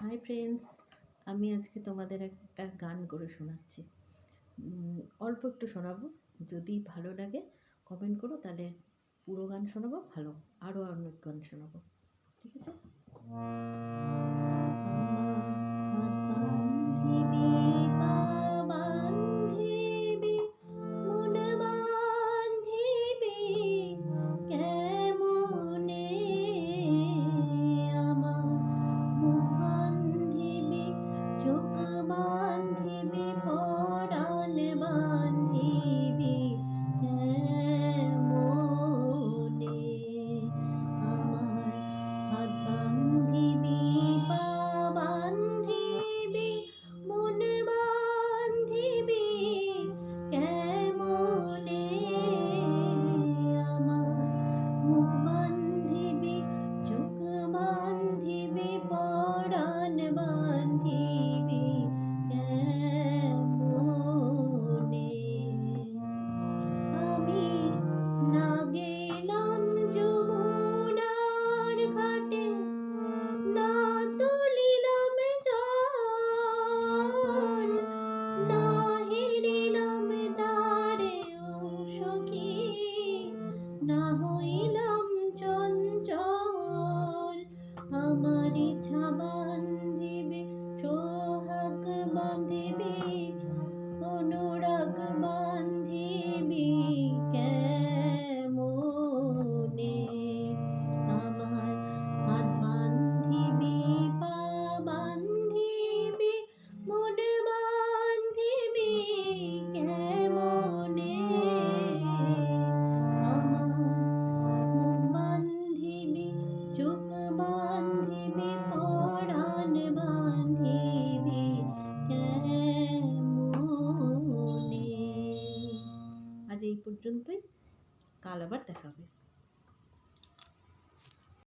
Hi friends, আমি আজকে তোমাদের একটা গান করে শোনাচ্ছি। অল্প একটু শোনাবো, যদি ভালো লাগে কমেন্ট করো, তাহলে পুরো গান শোনাবো। ভালো আরও অনেক গান শোনাবো, ঠিক আছে? চোখ বান্ধিবি পরাণ বান্ধিবি কেমনে, আমার হাত বান্ধিবি পা বান্ধিবি মন বান্ধিবি কেমনে, আমার মুখ বান্ধিবি চোখ বান্ধিবি পরাণ বান্ধিবি কেমনে। আমি না গেলাম যমুনার ঘাটে, না তুলিলাম জল, না হেরিলাম তারে ও সখী, না হইলাম চঞ্চল। আমার ইচ্ছা বান্ধিবি সোহাগ বান্ধিবি অনুরাগ বান্ধিবি কেমনে, আমার হাত বান্ধিবি পা বান্ধিবি মন বান্ধিবি কেমনে, আমার মুখ বান্ধিবি চোখ বান্ধিবি পরাণ বান্ধিবি কেমনে। আজ এই পর্যন্তই, কাল আবার দেখা হবে।